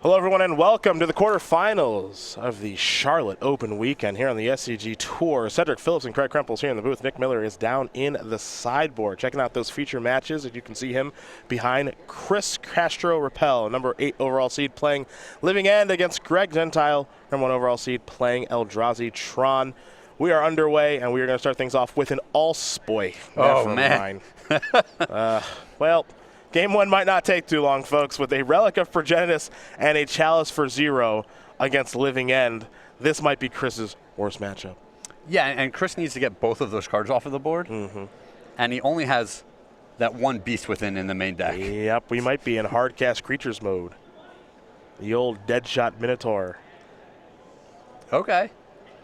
Hello, everyone, and welcome to the quarterfinals of the Charlotte Open weekend here on the SCG Tour. Cedric Phillips and Craig Krempel's here in the booth. Nick Miller is down in the sideboard, checking out those feature matches. As you can see him behind Chris Castro-Rappl, number 8 overall seed, playing Living End against Greg Gentile, number 1 overall seed, playing Eldrazi Tron. We are underway, and we are going to start things off with an Allspoy. Oh, man. Well, game 1 might not take too long, folks, with a Relic of Progenitus and a Chalice for 0 against Living End. This might be Chris's worst matchup. Yeah, and Chris needs to get both of those cards off of the board. And he only has that one beast within in the main deck. Yep, we might be in hard cast creatures mode. The old Deadshot Minotaur. Okay.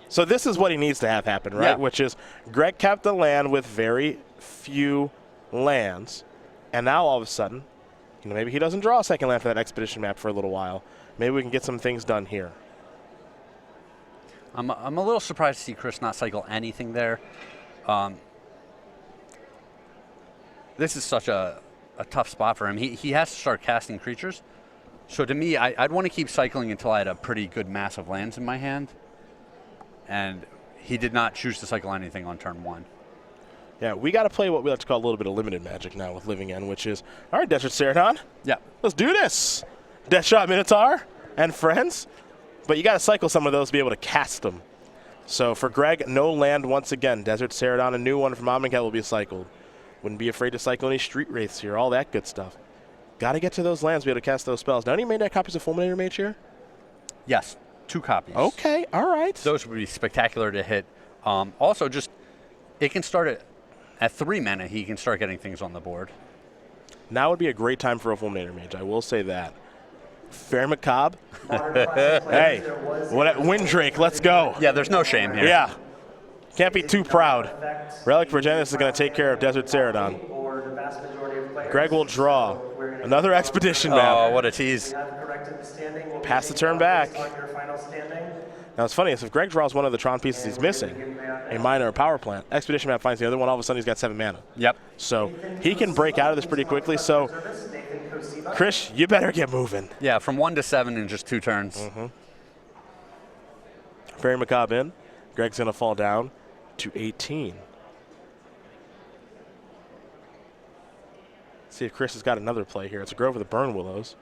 So this is what he needs to have happen, right? Yeah. Which is Greg kept the land with very few lands. And now all of a sudden, maybe he doesn't draw a second land for that expedition map for a little while. Maybe we can get some things done here. I'm a little surprised to see Chris not cycle anything there. This is such a tough spot for him. He has to start casting creatures. So to me, I'd want to keep cycling until I had a pretty good mass of lands in my hand. And he did not choose to cycle anything on turn 1. Yeah, we got to play what we like to call a little bit of limited magic now with Living End, which is, all right, Desert Ceradon, Yeah. let's do this. Deathshot Minotaur and friends. But you got to cycle some of those to be able to cast them. So for Greg, no land once again. Desert Ceradon, a new one from Amonkhet will be cycled. Wouldn't be afraid to cycle any Street Wraiths here, all that good stuff. Got to get to those lands to be able to cast those spells. Now, any main deck copies of Fulminator Mage here? Yes, 2 copies. Okay, all right. Those would be spectacular to hit. Also, just it can start at 3 mana. He can start getting things on the board. Now would be a great time for a Fulminator Mage. I will say that. Fair Macabre. Hey, Windrake, let's go. Yeah, there's no shame here. Yeah. Can't be too proud. Relic Progenitus is going to take care of Desert Ceradon. Greg will draw another expedition map. Oh, what a tease. Pass the turn back. Now, it's funny, is if Greg draws one of the Tron pieces he's missing, a mine or a power plant, Expedition Map finds the other one, all of a sudden he's got 7 mana. Yep. So he can break out of this pretty quickly. So, Chris, you better get moving. Yeah, from 1 to 7 in just 2 turns. Fairy Macabre in. Greg's going to fall down to 18. See if Chris has got another play here. It's a Grove of the Burn Willows.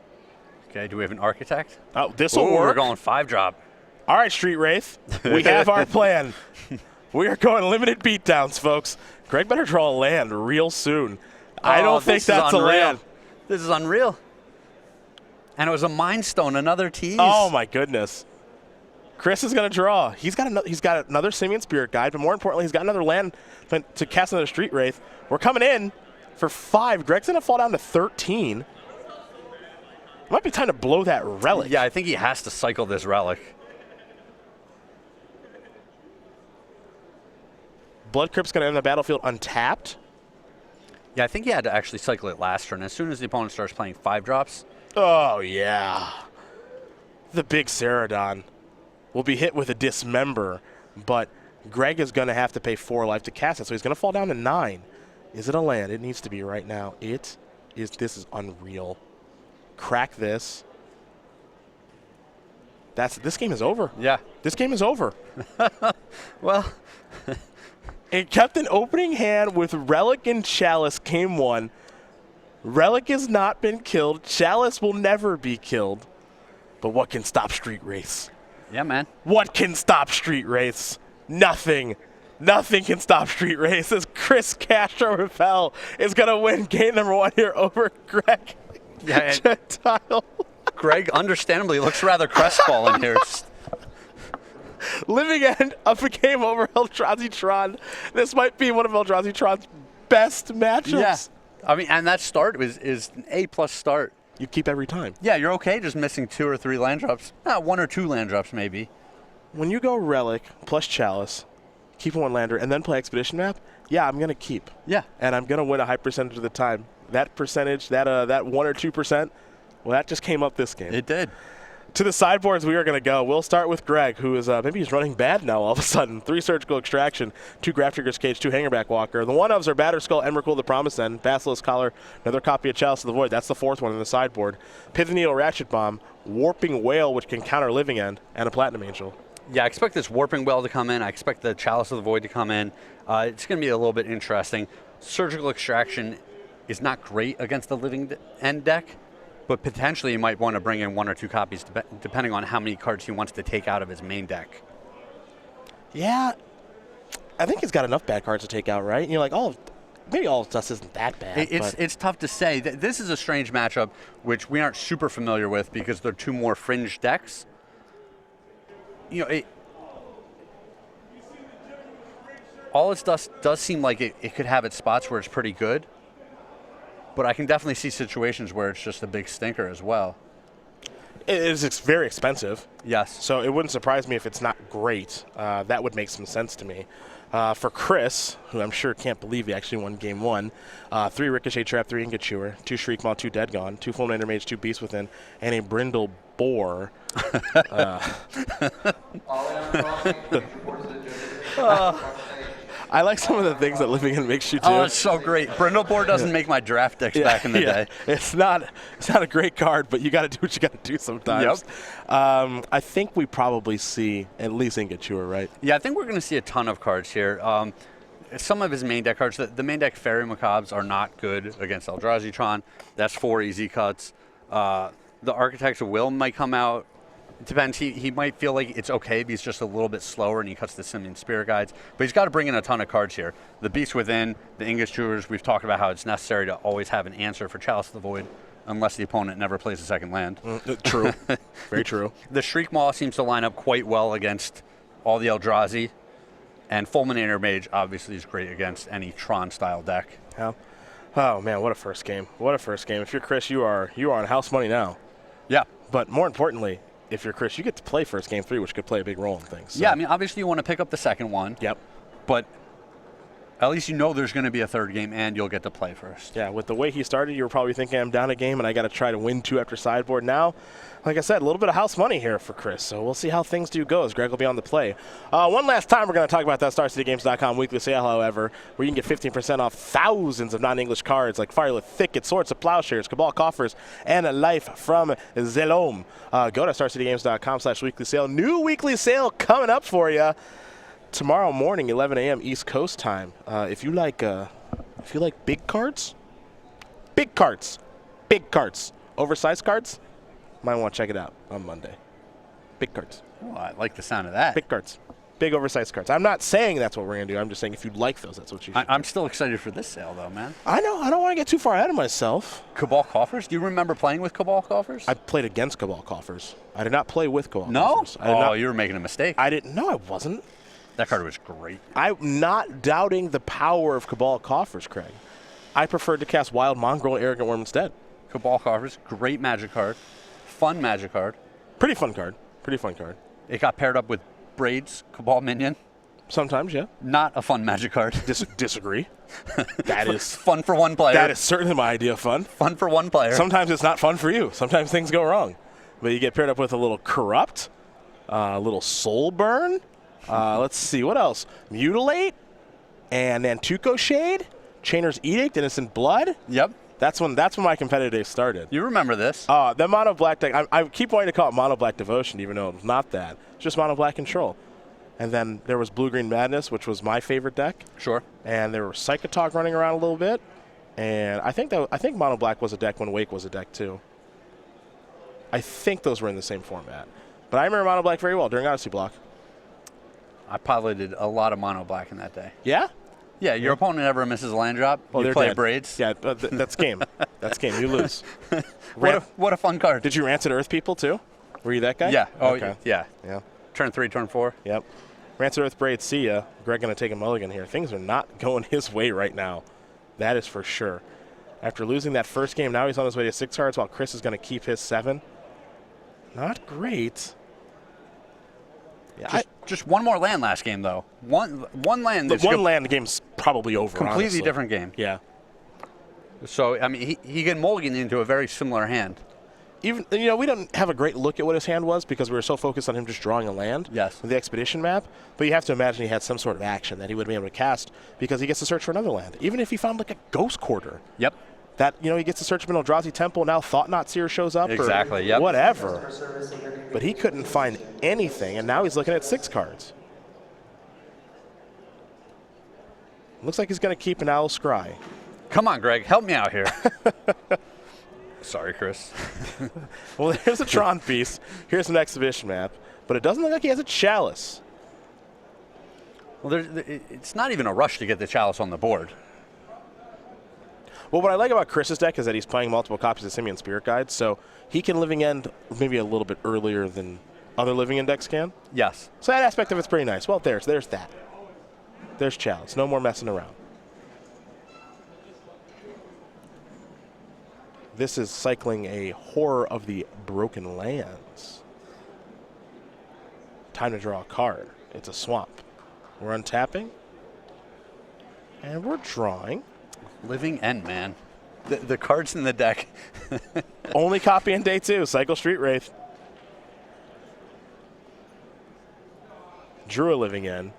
Okay, do we have an Architect? Oh, this will work. We're going 5-drop. All right, Street Wraith, we have our plan. We are going limited beatdowns, folks. Greg better draw a land real soon. I don't think that's a land. This is unreal. And it was a Mind Stone, another tease. Oh, my goodness. Chris is going to draw. He's got another Simian Spirit Guide, but more importantly, he's got another land to cast another Street Wraith. We're coming in for 5. Greg's going to fall down to 13. It might be time to blow that Relic. Yeah, I think he has to cycle this Relic. Blood Crypt's going to end the battlefield untapped. Yeah, I think he had to actually cycle it last turn. As soon as the opponent starts playing 5-drops. Oh, yeah. The big Ceradon will be hit with a Dismember, but Greg is going to have to pay 4 life to cast it, so he's going to fall down to 9. Is it a land? It needs to be right now. It is. This is unreal. Crack this. This game is over. Yeah. This game is over. Well... It kept an opening hand with Relic and Chalice game 1. Relic has not been killed. Chalice will never be killed. But what can stop Street Wraiths? Yeah, man. What can stop Street Wraiths? Nothing. Nothing can stop Street Wraiths as Chris Castro-Rappl is going to win game number 1 here over Greg Gentile. Greg understandably looks rather crestfallen here. Living End up a game over Eldrazi Tron. This might be one of Eldrazi Tron's best matchups. Yeah. I mean, and that start is an A+ start. You keep every time. Yeah, you're okay just missing 2 or 3 land drops. 1 or 2 land drops maybe. When you go Relic plus Chalice, keep 1 lander, and then play Expedition Map, yeah, I'm going to keep. Yeah. And I'm going to win a high percentage of the time. That percentage, that 1 or 2%, well, that just came up this game. It did. To the sideboards we are going to go. We'll start with Greg, who is maybe he's running bad now all of a sudden. 3 Surgical Extraction, 2 Grafdigger's Cage, 2 Hangerback Walker. The one-ofs are Batterskull, Emrakul, the Promised End, Basilisk Collar, another copy of Chalice of the Void. That's the 4th one in the sideboard. Pithing Needle, Ratchet Bomb, Warping Whale, which can counter Living End, and a Platinum Angel. Yeah, I expect this Warping Well to come in. I expect the Chalice of the Void to come in. It's going to be a little bit interesting. Surgical Extraction is not great against the Living End deck, but potentially you might want to bring in 1 or 2 copies depending on how many cards he wants to take out of his main deck. Yeah, I think he's got enough bad cards to take out, right? And you're like, maybe all of us isn't that bad. It's tough to say. This is a strange matchup, which we aren't super familiar with because they're 2 more fringe decks. You know, all it does seem like it could have its spots where it's pretty good, but I can definitely see situations where it's just a big stinker as well. It is very expensive. Yes. So it wouldn't surprise me if it's not great. That would make some sense to me. For Chris, who I'm sure can't believe he actually won Game 1, 3 Ricochet Trap, 3 Ingot Chewer, 2 Shriek Maw, 2 Dead Gone, 2 Fulminator Mage, 2 Beast Within, and a Brindle Boar. I like some of the things that Living End makes you do. Oh, it's so great. Brindle Boar doesn't make my draft decks back in the day. It's not a great card, but you got to do what you got to do sometimes. Yep. I think we probably see at least Ingot Chewer, right? Yeah, I think we're going to see a ton of cards here. Some of his main deck cards, the main deck Fairy Macabres are not good against Eldrazi-tron. That's 4 easy cuts. The Architects of Will might come out. It depends. He might feel like it's okay if he's just a little bit slower and he cuts the Simian Spirit Guides. But he's got to bring in a ton of cards here. The Beast Within, the Ingot Chewers, we've talked about how it's necessary to always have an answer for Chalice of the Void unless the opponent never plays a second land. True. Very true. The Shriek Maw seems to line up quite well against all the Eldrazi. And Fulminator Mage obviously is great against any Tron-style deck. Yeah. Oh, man, what a first game. What a first game. If you're Chris, you are on house money now. Yeah. But more importantly, if you're Chris, you get to play first Game 3, which could play a big role in things. So. Yeah, I mean, obviously you want to pick up the second one. Yep. But at least you know there's going to be a third game and you'll get to play first. Yeah, with the way he started, you were probably thinking I'm down a game and I got to try to win 2 after sideboard. Now, like I said, a little bit of house money here for Chris, so we'll see how things do go as Greg will be on the play. One last time, we're going to talk about that StarCityGames.com weekly sale, however, where you can get 15% off thousands of non-English cards like Firelith Thicket, Swords of Plowshares, Cabal Coffers, and a Life from Zelom. Go to StarCityGames.com/weekly sale. New weekly sale coming up for you tomorrow morning, 11 a.m. East Coast time. If you like big cards, oversized cards, might want to check it out on Monday. Big cards. Oh, I like the sound of that. Big cards. Big oversized cards. I'm not saying that's what we're going to do. I'm just saying if you like those, that's what you should I'm still excited for this sale, though, man. I know. I don't want to get too far ahead of myself. Cabal Coffers? Do you remember playing with Cabal Coffers? I played against Cabal Coffers. I did not play with Cabal No? Coffers. Oh, you were making a mistake. I didn't. No, I wasn't. That card was great. I'm not doubting the power of Cabal Coffers, Craig. I preferred to cast Wild Mongrel and Arrogant Worm instead. Cabal Coffers, great magic card. Fun magic card. Pretty fun card. It got paired up with Braids, Cabal Minion. Sometimes, yeah. Not a fun magic card. Disagree. That is fun for one player. That is certainly my idea of fun. Fun for one player. Sometimes it's not fun for you. Sometimes things go wrong. But you get paired up with a little Corrupt, a little Soul Burn. Let's see, what else? Mutilate, and Nantuko Shade, Chainer's Edict, Innocent Blood. Yep. That's when my competitive days started. You remember this. The Mono Black deck, I keep wanting to call it Mono Black Devotion, even though it's not that. It's just Mono Black Control. And then there was Blue Green Madness, which was my favorite deck. Sure. And there was Psychotalk running around a little bit. And I think Mono Black was a deck when Wake was a deck too. I think those were in the same format. But I remember Mono Black very well during Odyssey Block. I piloted a lot of Mono Black in that day. Yeah? Yeah, your opponent never misses a land drop. Oh, you play dead. Braids. Yeah, that's game. That's game. You lose. What a fun card. Did you Rancid Earth people too? Were you that guy? Yeah. Oh, okay. yeah. Yeah. Turn 3, turn 4. Yep. Rancid Earth Braid, see ya. Greg going to take a mulligan here. Things are not going his way right now. That is for sure. After losing that first game, now he's on his way to 6 cards while Chris is going to keep his 7. Not great. Yeah, just one more land last game, though. One land. Land, the game's probably over, completely honestly. Different game. Yeah. So, I mean, he can mulligan into a very similar hand. Even we don't have a great look at what his hand was because we were so focused on him just drawing a land. Yes. With the expedition map. But you have to imagine he had some sort of action that he would be able to cast because he gets to search for another land. Even if he found like a Ghost Quarter. Yep. That, you know, he gets to search Eldrazi Temple. Now Thought Knot Seer shows up. Exactly, or yep. whatever. But he couldn't find anything, and now he's looking at 6 cards. Looks like he's going to keep an Owl Scry. Come on, Greg, help me out here. Sorry, Chris. Well, there's a Tron piece. Here's an exhibition map. But it doesn't look like he has a Chalice. Well, it's not even a rush to get the Chalice on the board. Well, what I like about Chris's deck is that he's playing multiple copies of Simian Spirit Guide, so he can Living End maybe a little bit earlier than other Living End decks can. Yes. So that aspect of it's pretty nice. Well, there's that. There's Chalice. No more messing around. This is cycling a Horror of the Broken Lands. Time to draw a card. It's a swamp. We're untapping. And we're drawing. Living End, man. The cards in the deck. Only copy in day 2. Cycle Street Wraith. Drew a Living End.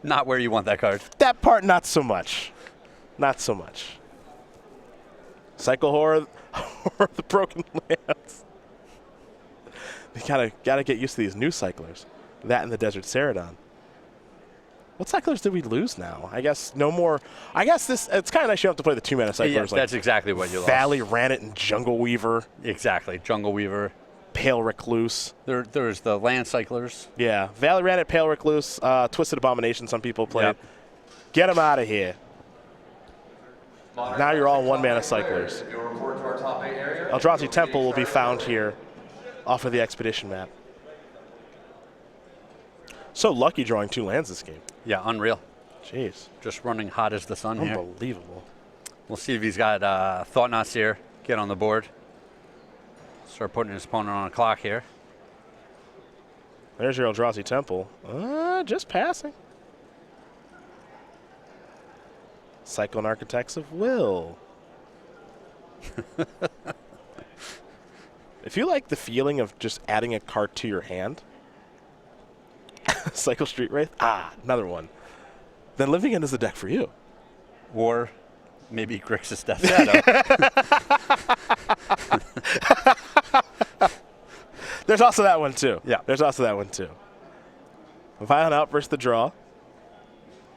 Not where you want that card. That part, not so much. Not so much. Cycle Horror of the Broken Lands. You gotta get used to these new cyclers. That and the Desert Ceradon. What cyclers did we lose now? I guess no more. I guess it's kind of nice you don't have to play the 2-mana cyclers. Yeah, like that's exactly what you lost. Valley Rannet and Jungle Weaver. Exactly. Jungle Weaver. Pale Recluse. There's the land cyclers. Yeah. Valley Rannet, Pale Recluse, Twisted Abomination some people played. Yep. Get them out of here. Now you're all 1-mana cyclers. Eldrazi Temple will be found here off of the Expedition map. So lucky drawing 2 lands this game. Yeah, unreal. Jeez. Just running hot as the sun here. Unbelievable. We'll see if he's got Thought Knot Seer. Get on the board. Start putting his opponent on a clock here. There's your Eldrazi Temple. Just passing. Cyclone Architects of Will. If you like the feeling of just adding a card to your hand, Cycle Street Wraith, another one, then Living End is the deck for you. Or maybe Grixis Death Shadow. There's also that one, too. Yeah. There's also that one, too. Violent Outburst, the draw.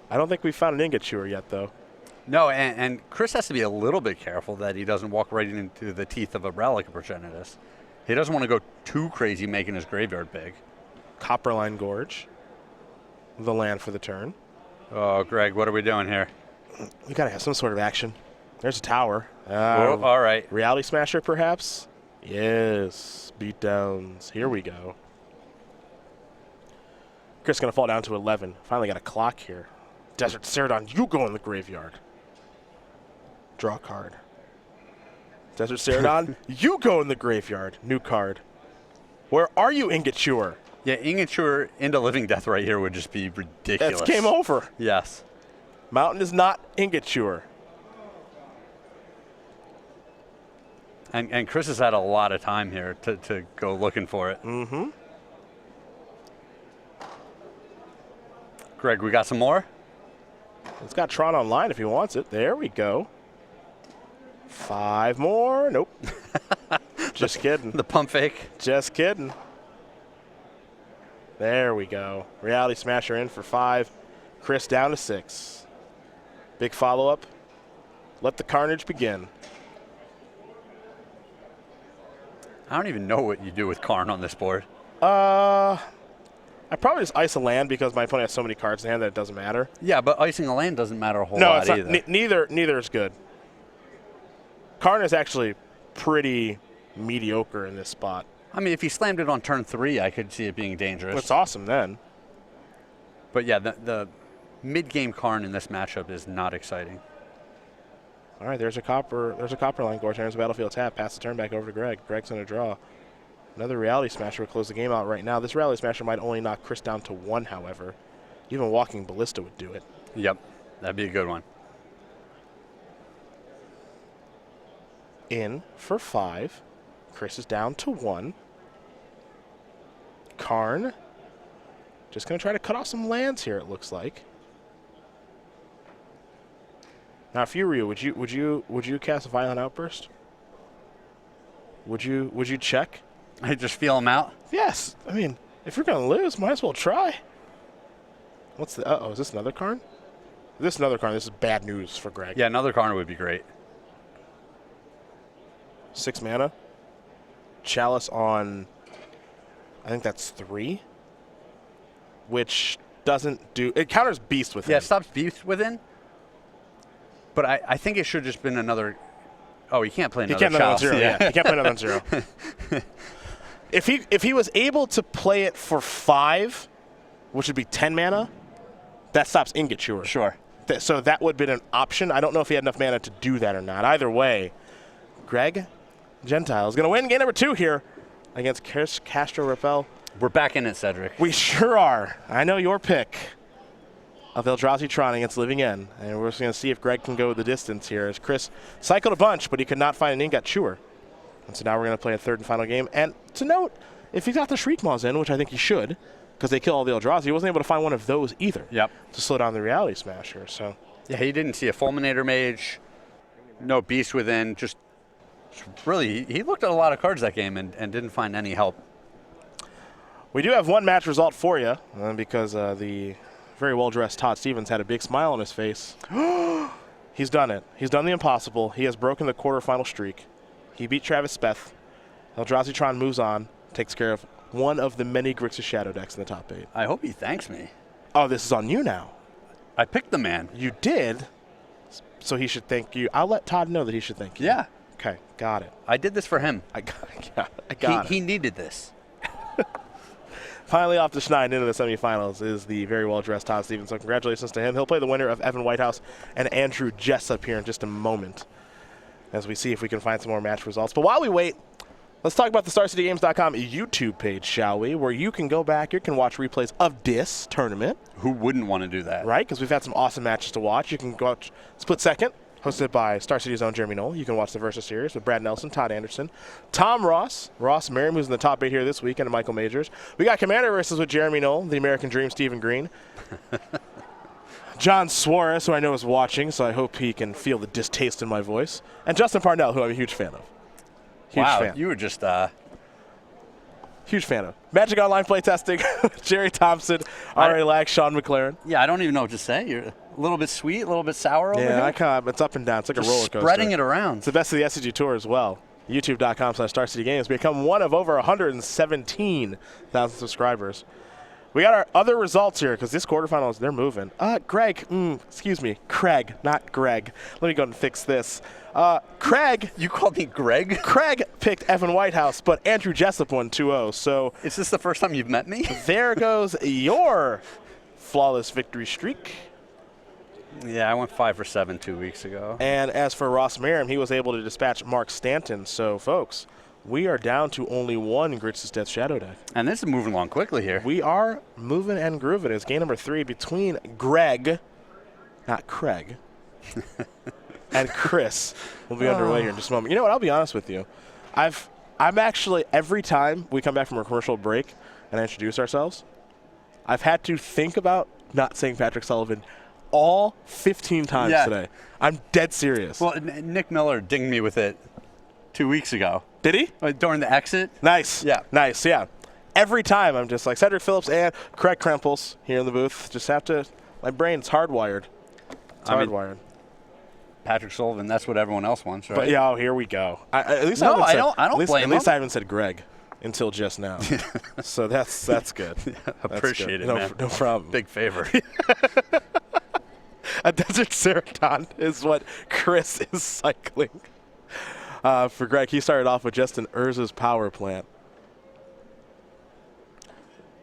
I don't think we've found an Ingot Chewer yet, though. No, and Chris has to be a little bit careful that he doesn't walk right into the teeth of a Relic of Progenitus. He doesn't want to go too crazy making his graveyard big. Copperline Gorge, the land for the turn. Oh, Greg, what are we doing here? We got to have some sort of action. There's a tower. All right. Reality Smasher, perhaps? Yes. Beatdowns. Here we go. Chris going to fall down to 11. Finally got a clock here. Desert Ceradon, you go in the graveyard. Draw a card. Desert Ceradon, you go in the graveyard. New card. Where are you, Ingot Chewer? Yeah, Ingot Chewer into Living Death right here would just be ridiculous. That's game over. Yes. Mountain is not Ingot Chewer. And Chris has had a lot of time here to go looking for it. Mm-hmm. Greg, we got some more? It's got Tron online if he wants it. There we go. 5 more. Nope. Just kidding. The pump fake. Just kidding. There we go. Reality Smasher in for 5. Chris down to 6. Big follow-up. Let the carnage begin. I don't even know what you do with Karn on this board. I probably just ice a land because my opponent has so many cards in hand that it doesn't matter. Yeah, but icing a land doesn't matter a whole lot either. No, neither is good. Karn is actually pretty mediocre in this spot. I mean, if he slammed it on turn 3, I could see it being dangerous. It's awesome then. But yeah, the mid-game Karn in this matchup is not exciting. All right, there's a Copperline Gorge. There's a Battlefield tap. Pass the turn back over to Greg. Greg's going to draw. Another Reality Smasher will close the game out right now. This Reality Smasher might only knock Chris down to 1, however. Even Walking Ballista would do it. Yep, that'd be a good one. In for 5. Chris is down to 1. Karn. Just going to try to cut off some lands here, it looks like. Now, if you were you, would you cast a Violent Outburst? Would you check? I just feel him out. Yes. I mean, if you're gonna lose, might as well try. What's the? Uh-oh, is this another card? This is another card. This is bad news for Greg. Yeah, another Karn would be great. 6 mana. Chalice on, I think that's 3. Which doesn't do, it counters Beast Within. Yeah, it stops Beast Within. But I think it should have just been another. Oh, he can't play another Chalice. He can't play another on 0. If he was able to play it for 5, which would be 10 mana, that stops Ingot Chewer. Sure. So that would have been an option. I don't know if he had enough mana to do that or not. Either way, Greg Gentile is going to win game number 2 here against Castro-Rappl. We're back in it, Cedric. We sure are. I know your pick of Eldrazi Tron against Living End. And we're just going to see if Greg can go the distance here. As Chris cycled a bunch, but he could not find an Ingot Chewer. And so now we're going to play a third and final game. And to note, if he got the Shriekmaws in, which I think he should, because they kill all the Eldrazi, he wasn't able to find one of those either. Yep. To slow down the Reality Smasher. So yeah, he didn't see a Fulminator Mage, no Beast Within. Just really, he looked at a lot of cards that game and didn't find any help. we do have one match result for you, because the very well-dressed Todd Stevens had a big smile on his face. He's done it. He's done the impossible. He has broken the quarterfinal streak. He beat Travis Speth. Eldrazi Tron moves on, takes care of one of the many Grixis Shadow decks in the top 8. I hope he thanks me. Oh, this is on you now. I picked the man. You did, so he should thank you. I'll let Todd know that he should thank you. Yeah. Okay, got it. I did this for him. I got it. He needed this. Finally off the schneid into the semifinals is the very well-dressed Todd Stevens, so congratulations to him. He'll play the winner of Evan Whitehouse and Andrew Jessup here in just a moment as we see if we can find some more match results. But while we wait, let's talk about the StarCityGames.com YouTube page, shall we, where you can go back, you can watch replays of this tournament. Who wouldn't want to do that? Right, because we've had some awesome matches to watch. You can go watch Split Second, hosted by Star City's own Jeremy Knoll. You can watch the Versus Series with Brad Nelson, Todd Anderson, Tom Ross Merriam, who's in the top 8 here this week, and Michael Majors. We got Commander Versus with Jeremy Knoll, the American Dream, Stephen Green. John Suarez, who I know is watching, so I hope he can feel the distaste in my voice. And Justin Parnell, who I'm a huge fan of. Huge fan. You were just huge fan of. Magic Online playtesting, Jerry Thompson, R.A. Lack, Sean McLaren. Yeah, I don't even know what to say. You're a little bit sweet, a little bit sour over here. Yeah, it's up and down. It's like just a roller coaster. Spreading it around. It's the best of the SCG Tour as well. YouTube.com/StarCityGames. Become one of over 117,000 subscribers. We got our other results here because this quarterfinals, they're moving. Greg, excuse me, Craig, not Greg. Let me go and fix this. Craig. You called me Greg? Craig picked Evan Whitehouse, but Andrew Jessup won 2-0. So is this the first time you've met me? There goes your flawless victory streak. Yeah, I went 5 for 7 2 weeks ago. And as for Ross Merriam, he was able to dispatch Mark Stanton. So, folks, we are down to only one Grixis Death Shadow deck. And this is moving along quickly here. We are moving and grooving. It's game number 3 between Greg, not Craig, and Chris. Will be underway here in just a moment. You know what? I'll be honest with you. I'm actually, every time we come back from a commercial break and introduce ourselves, I've had to think about not saying Patrick Sullivan all 15 times today. I'm dead serious. Well, Nick Miller dinged me with it 2 weeks ago. Did he? During the exit. Nice. Yeah. Nice, yeah. Every time I'm just like Cedric Phillips and Craig Krempels here in the booth. Just have to, my brain's hardwired. It's hardwired. Patrick Sullivan, that's what everyone else wants, right? But yeah, here we go. I don't blame him. At least I haven't said Greg until just now. So that's good. Appreciate it, man. No problem. Big favor. A Desert Ceraton is what Chris is cycling. For Greg, he started off with just an Urza's Power Plant.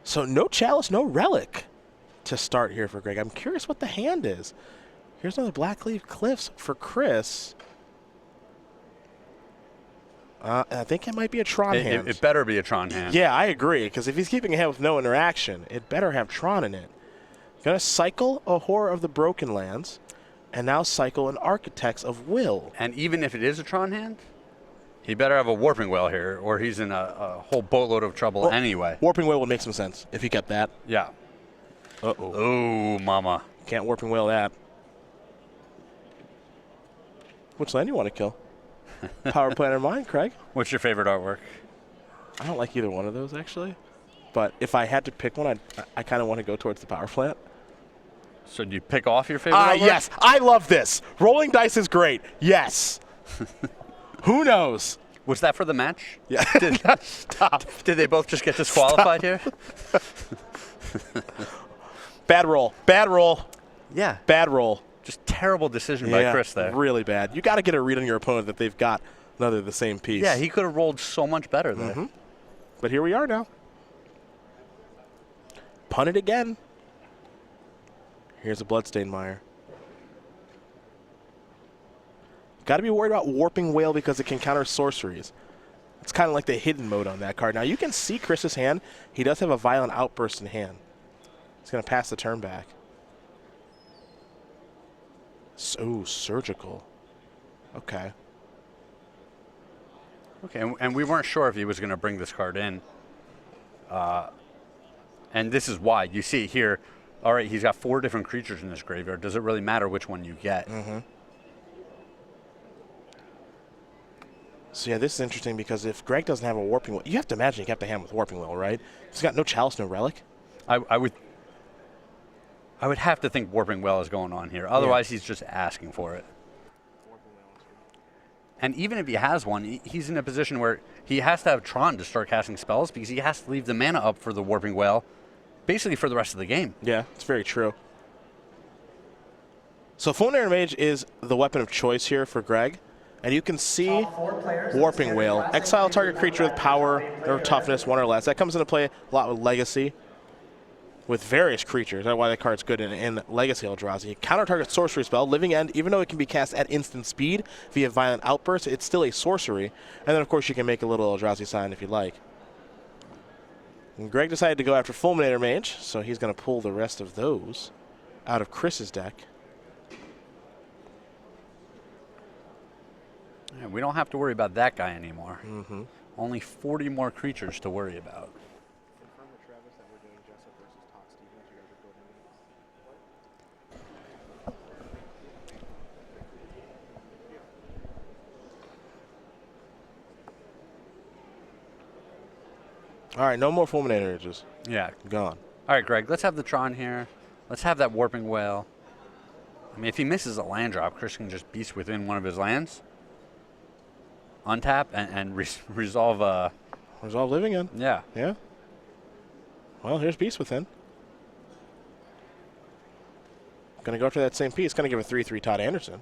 So no Chalice, no Relic to start here for Greg. I'm curious what the hand is. Here's another Blackleaf Cliffs for Chris. I think it might be a Tron hand. It better be a Tron hand. Yeah, I agree, because if he's keeping a hand with no interaction, it better have Tron in it. Going to cycle a Horror of the Broken Lands, and now cycle an Architects of Will. And even if it is a Tron hand, he better have a Warping Wail here, or he's in a whole boatload of trouble anyway. Warping Wail would make some sense if he kept that. Yeah. Uh-oh. Oh, mama. Can't Warping Wail that. Which land you want to kill? Power plant or mine, Craig? What's your favorite artwork? I don't like either one of those, actually. But if I had to pick one, I kind of want to go towards the power plant. So do you pick off your favorite artwork? Yes. I love this. Rolling dice is great. Yes. Who knows? Was that for the match? Yeah. Stop. Did they both just get disqualified here? Bad roll. Bad roll. Yeah. Bad roll. Just terrible decision by Chris there. Really bad. You got to get a read on your opponent that they've got another the same piece. Yeah, he could have rolled so much better there. Mm-hmm. But here we are now. Punt it again. Here's a Bloodstained Mire. Got to be worried about Warping Whale because it can counter sorceries. It's kind of like the hidden mode on that card. Now you can see Chris's hand. He does have a Violent Outburst in hand. He's going to pass the turn back. So surgical. Okay. Okay, and we weren't sure if he was going to bring this card in. And this is why. You see here, all right, he's got 4 different creatures in this graveyard. Does it really matter which one you get? Mm-hmm. So yeah, this is interesting because if Greg doesn't have a Warping Wheel, you have to imagine he kept a hand with Warping Wheel, right? He's got no Chalice, no Relic. I would have to think Warping Well is going on here. Otherwise, he's just asking for it. And even if he has one, he's in a position where he has to have Tron to start casting spells because he has to leave the mana up for the Warping Well basically for the rest of the game. Yeah, it's very true. So Fulminator Mage is the weapon of choice here for Greg. And you can see Warping Whale. Exile target creature with power or toughness, 1 or less. That comes into play a lot with Legacy. With various creatures. That's why that card's good in Legacy Eldrazi. Counter target sorcery spell. Living End, even though it can be cast at instant speed via Violent Outburst, it's still a sorcery. And then, of course, you can make a little Eldrazi sign if you like. And Greg decided to go after Fulminator Mage, so he's going to pull the rest of those out of Chris's deck. Yeah, we don't have to worry about that guy anymore. Mm-hmm. Only 40 more creatures to worry about. All right, no more Fulminator Edges. Yeah. Gone. All right, Greg, let's have the Tron here. Let's have that Warping Whale. I mean, if he misses a land drop, Chris can just beast within one of his lands, untap, and resolve. Resolve Living End. Yeah. Yeah. Well, here's Beast Within. Going to go after that same piece. Going to give a 3/3 Todd Anderson.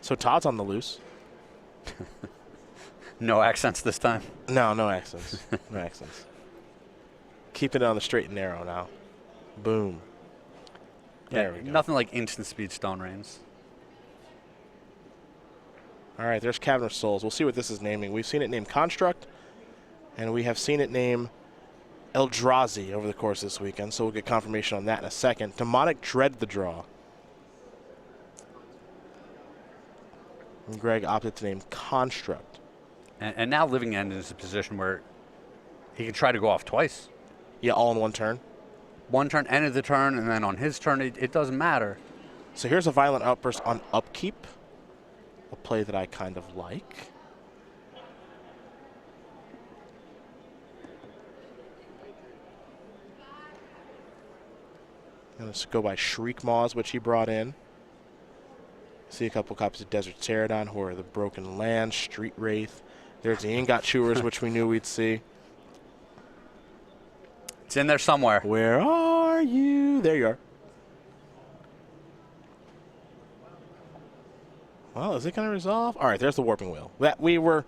So Todd's on the loose. No accents this time. No, no accents. No accents. Keep it on the straight and narrow now. Boom. There we go. Nothing like instant speed Stone Rains. All right, there's Cavern of Souls. We'll see what this is naming. We've seen it named Construct, and we have seen it name Eldrazi over the course of this weekend, so we'll get confirmation on that in a second. Demonic Dread the draw. And Greg opted to name Construct. And now Living End is a position where he can try to go off twice. Yeah, all in one turn. One turn, end of the turn, and then on his turn, it doesn't matter. So here's a Violent Outburst on upkeep. A play that I kind of like. I'm going to go by Shriek Maws, which he brought in. See a couple copies of Desert Pterodon, who are the Broken Land, Street Wraith. There's the Ingot Chewers, which we knew we'd see. It's in there somewhere. Where are you? There you are. Well, is it going to resolve? All right, there's the Warping Wheel. That we were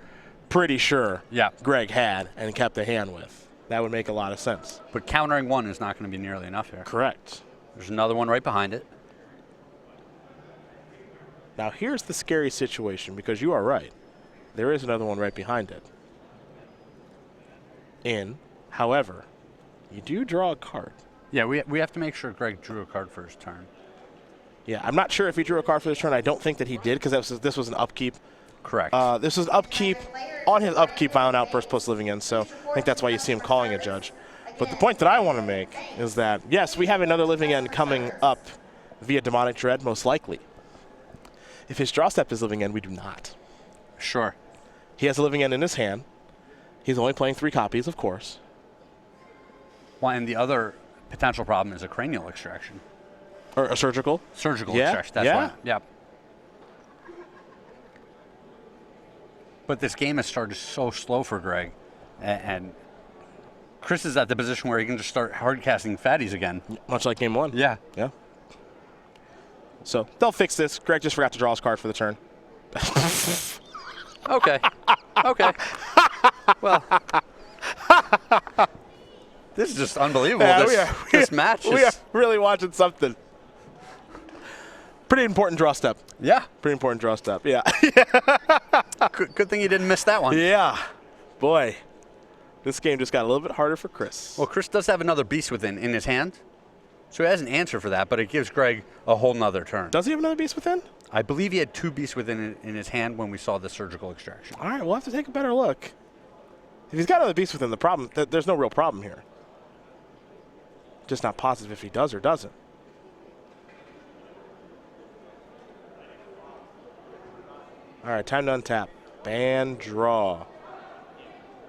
pretty sure Greg had and kept the hand with. That would make a lot of sense. But countering one is not going to be nearly enough here. Correct. There's another one right behind it. Now, here's the scary situation, because you are right. There is another one right behind it. However, you do draw a card. Yeah, we have to make sure Greg drew a card for his turn. Yeah, I'm not sure if he drew a card for his turn. I don't think that he did, because this was an upkeep. Correct. This was upkeep on his upkeep Violent Outburst plus Living End, so I think that's why you see him calling a judge. But the point that I want to make is that, yes, we have another Living End coming up via Demonic Dread, most likely. If his draw step is living end, we do not. Sure. He has a living end in his hand. He's only playing 3 copies, of course. Well, and the other potential problem is a cranial extraction. Or a surgical. Surgical Yeah, extraction. That's yeah. why. Yeah. But this game has started so slow for Greg, and Chris is at the position where he can just start hard casting fatties again. Much like game 1. Yeah. Yeah. So they'll fix this. Greg just forgot to draw his card for the turn. Okay. Okay. Well, this is just unbelievable. This match is... We are really watching something. Pretty important draw step. Yeah. Pretty important draw step. Yeah. Good thing you didn't miss that one. Yeah. Boy. This game just got a little bit harder for Chris. Well, Chris does have another Beast Within in his hand, so he has an answer for that, but it gives Greg a whole nother turn. Does he have another Beast Within? I believe he had 2 Beasts Within in his hand when we saw the surgical extraction. All right, we'll have to take a better look. If he's got another Beast Within, the problem, there's no real problem here. Just not positive if he does or doesn't. All right, time to untap. Ban, draw.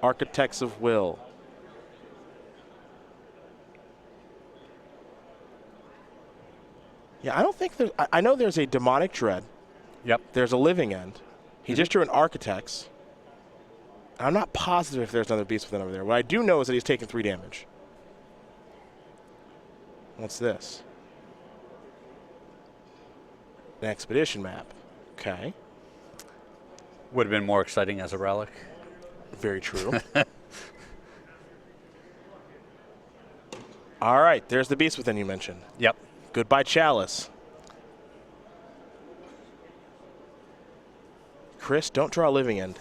Architects of Will. Yeah, I don't think there's... I know there's a Demonic Dread. Yep. There's a Living End. He just drew an Architects. I'm not positive if there's another Beast Within over there. What I do know is that he's taking 3 damage. What's this? An Expedition map. Okay. Would have been more exciting as a relic. Very true. All right, there's the Beast Within you mentioned. Yep. Goodbye, Chalice. Chris, don't draw a Living End.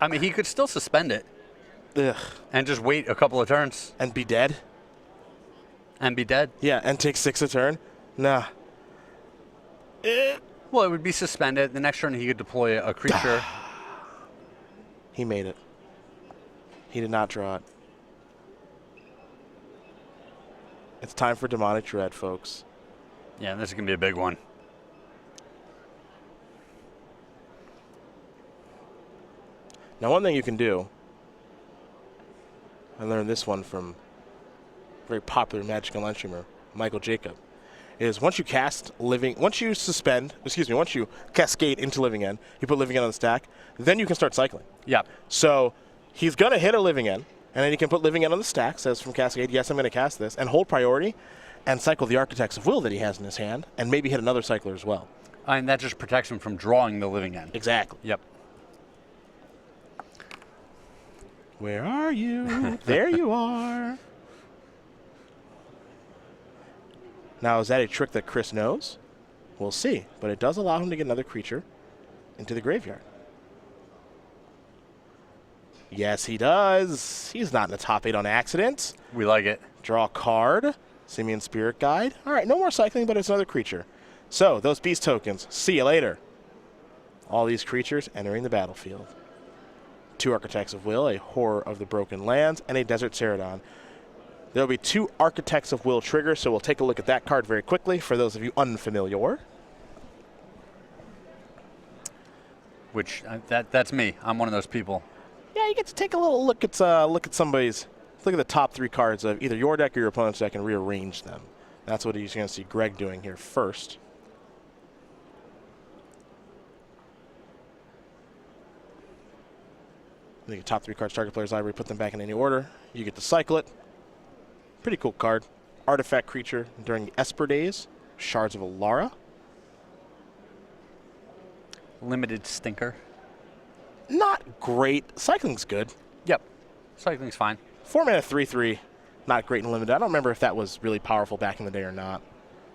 I mean, he could still suspend it. Ugh. And just wait a couple of turns. And be dead? And be dead. Yeah, and take 6 a turn? Nah. Well, it would be suspended. The next turn he could deploy a creature. He made it. He did not draw it. It's time for Demonic Dread, folks. Yeah, this is going to be a big one. Now, one thing you can do, I learned this one from very popular Magic and Lunch streamer, Michael Jacob, is once you cascade into Living End, you put Living End on the stack, then you can start cycling. Yep. So he's going to hit a Living End, and then he can put Living End on the stack, says from Cascade, yes, I'm going to cast this, and hold priority, and cycle the Architects of Will that he has in his hand, and maybe hit another cycler as well. And that just protects him from drawing the Living End. Exactly. Yep. Where are you? There you are. Now, is that a trick that Chris knows? We'll see, but it does allow him to get another creature into the graveyard. Yes, he does. He's not in the top 8 on accident. We like it. Draw a card. Simian Spirit Guide. All right, no more cycling, but it's another creature. So, those beast tokens. See you later. All these creatures entering the battlefield. 2 Architects of Will, a Horror of the Broken Lands, and a Desert Ceradon. There will be 2 Architects of Will triggers, so we'll take a look at that card very quickly for those of you unfamiliar. Which, that's me. I'm one of those people. Yeah, you get to take a little look at somebody's. Look at the top 3 cards of either your deck or your opponent's deck and rearrange them. That's what you're going to see Greg doing here first. Look at top 3 cards, target player's library, put them back in any order. You get to cycle it. Pretty cool card. Artifact creature during the Esper days. Shards of Alara. Limited stinker. Not great. Cycling's good. Yep. Cycling's fine. 4 mana 3/3. Not great and limited. I don't remember if that was really powerful back in the day or not.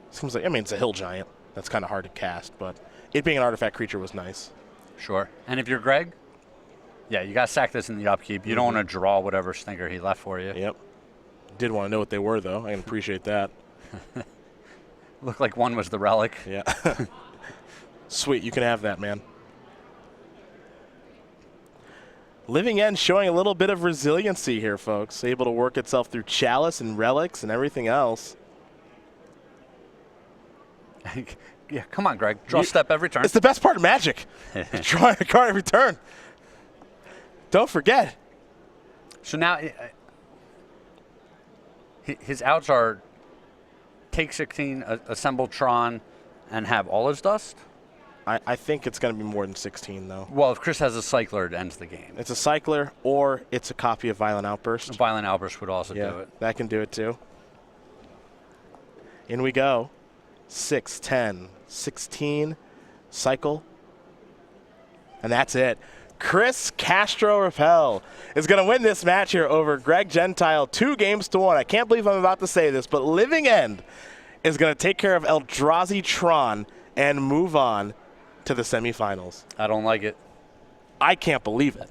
Seems like, I mean, it's a hill giant. That's kind of hard to cast, but it being an artifact creature was nice. Sure. And if you're Greg, yeah, you got to sack this in the upkeep. You don't want to draw whatever stinker he left for you. Yep. Did want to know what they were, though. I can appreciate that. Looked like one was the relic. Yeah. Sweet. You can have that, man. Living End showing a little bit of resiliency here, folks. Able to work itself through Chalice and Relics and everything else. Yeah, come on, Greg. Draw step every turn. It's the best part of Magic. Drawing a card every turn. Don't forget. So now his outs are take 16, assemble Tron, and have all his dust? I think it's going to be more than 16, though. Well, if Chris has a cycler, it ends the game. It's a cycler, or it's a copy of Violent Outburst. Violent Outburst would also do it. That can do it, too. In we go. 6, 10, 16, cycle. And that's it. Chris Castro-Rappl is going to win this match here over Greg Gentile 2-1. I can't believe I'm about to say this, but Living End is going to take care of Eldrazi Tron and move on to the semifinals. I don't like it. I can't believe it.